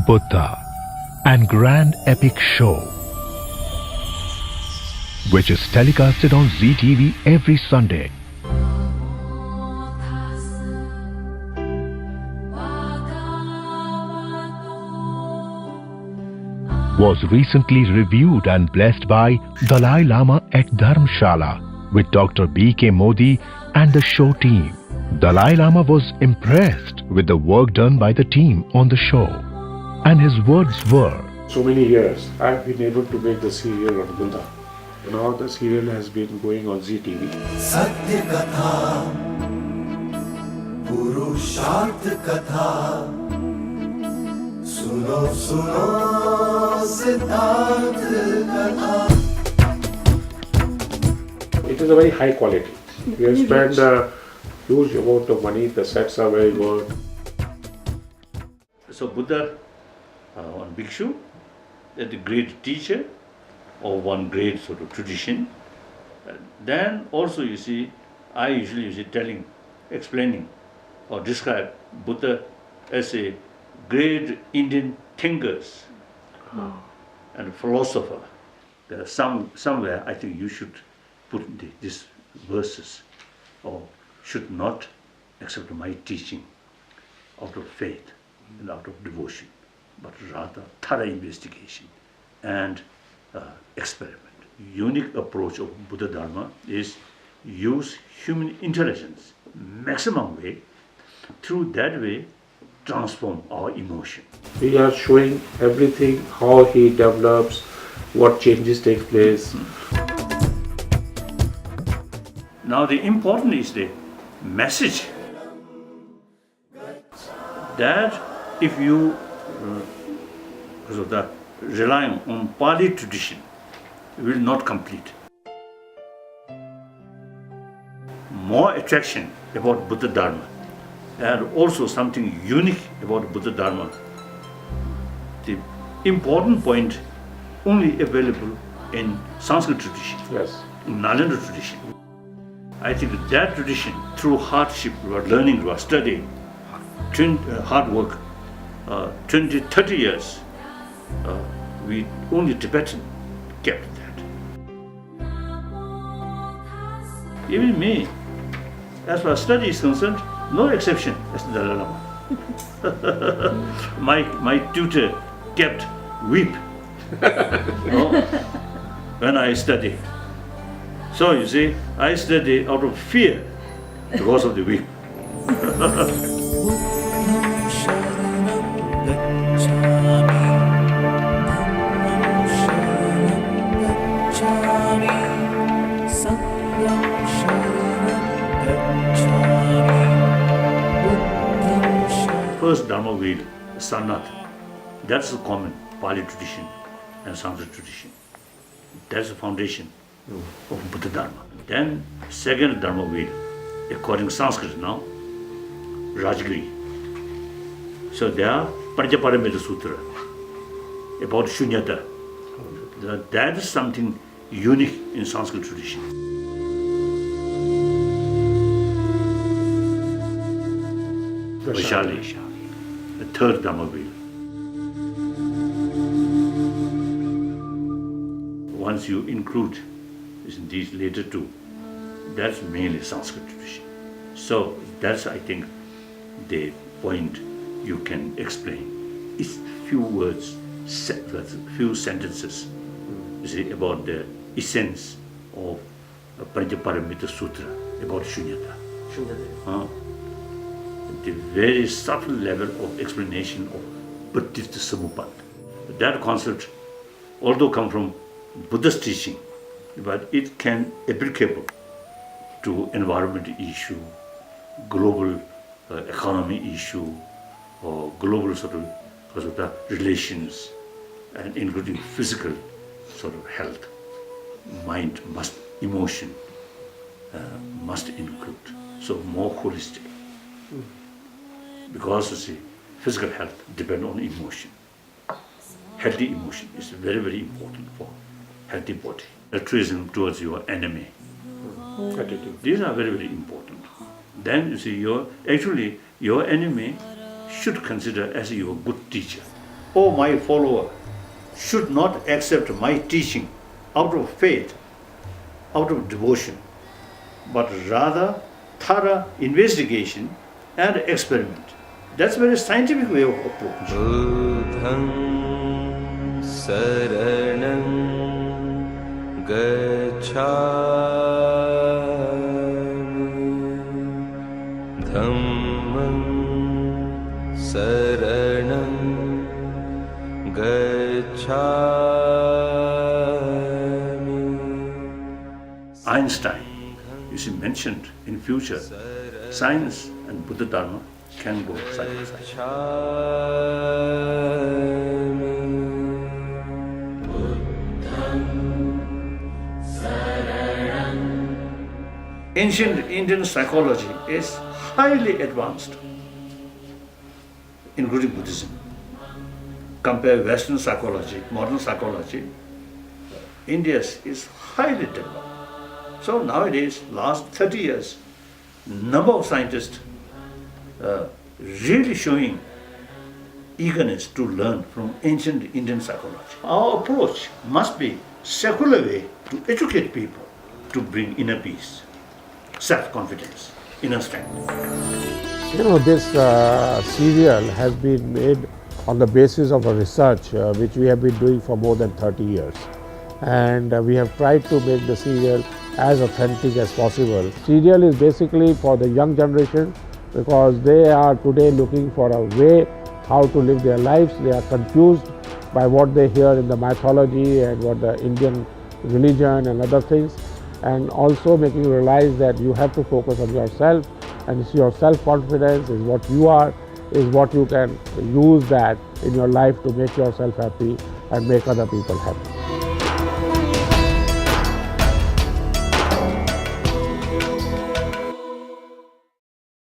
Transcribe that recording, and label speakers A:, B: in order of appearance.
A: Buddha and Grand Epic Show, which is telecasted on ZTV every Sunday. Was recently reviewed and blessed by Dalai Lama at Dharamshala with Dr. B.K. Modi and the show team. Dalai Lama was impressed with the work done by the team on the show, and his words were,
B: so many years I've been able to make the serial on Buddha. Now the serial has been going on ZTV.
C: Satya Katha, Purusharth Katha, Suno Suno Siddharth Katha.
B: It is a very high quality. We have spent a huge amount of money. The sets are very good.
D: So Buddha on Bhikshu, the great teacher of one great sort of tradition. Then also you see, I usually explaining or describe Buddha as a great Indian thinkers and philosopher. There are somewhere I think you should put these verses, or should not accept my teaching out of faith and out of devotion, but rather thorough investigation and experiment. Unique approach of Buddha Dharma is use human intelligence maximum way, through that way transform our emotion.
B: We are showing everything, how he develops, what changes take place.
D: Now the important is the message that if you relying on Pali tradition, will not complete. More attraction about Buddha Dharma, and also something unique about Buddha Dharma. The important point only available in Sanskrit tradition,
B: Yes.
D: in Nalanda tradition. I think that tradition, through hardship, learning, studying, hard work, 20, 30 years, we only Tibetan kept that. Even me, as far as study is concerned, no exception as the Dalai Lama. my tutor kept whip when I study. So you see, I study out of fear because of the whip. First Dharma wheel, Sanat, that's the common Pali tradition and Sanskrit tradition. That's the foundation of Buddha Dharma. Then second Dharma wheel, according to Sanskrit now, Rajgiri. So there are Panchaparamita Sutra about Shunyata. That is something unique in Sanskrit tradition. Vaishali, the third Dharma wheel. Once you include these later two, that's mainly Sanskrit tradition. So that's, I think, the point you can explain. It's few words, few sentences, you see, about the essence of Panchaparamita Sutra, about Shunyata. The very subtle level of explanation of Pratitya Samupad. That concept, although come from Buddha's teaching, but it can applicable to environmental issue, global economy issue, or global sort of relations, and including physical sort of health, mind emotion must include. So more holistic. Because you see, physical health depends on emotion. Healthy emotion is very, very important for healthy body. Altruism towards your enemy.
B: Attitude.
D: These are very, very important. Then you see, your enemy should consider as your good teacher. or my follower should not accept my teaching out of faith, out of devotion, but rather thorough investigation and experiment. That's a very scientific way of approach.
E: Buddham saranam gacchami dhammam saranam gacchami.
D: Einstein, you see, mentioned in future, science and Buddha Dharma can go side by side. Ancient Indian psychology is highly advanced, including Buddhism. Compare Western psychology, modern psychology, India's is highly developed. So nowadays, last 30 years, number of scientists really showing eagerness to learn from ancient Indian psychology. Our approach must be secular way to educate people to bring inner peace, self-confidence, inner strength.
F: You know, this serial has been made on the basis of a research which we have been doing for more than 30 years. And we have tried to make the serial as authentic as possible. Serial is basically for the young generation because they are today looking for a way how to live their lives. They are confused by what they hear in the mythology and what the Indian religion and other things, and also making you realize that you have to focus on yourself, and it's your self-confidence is what you are, is what you can use that in your life to make yourself happy and make other people happy.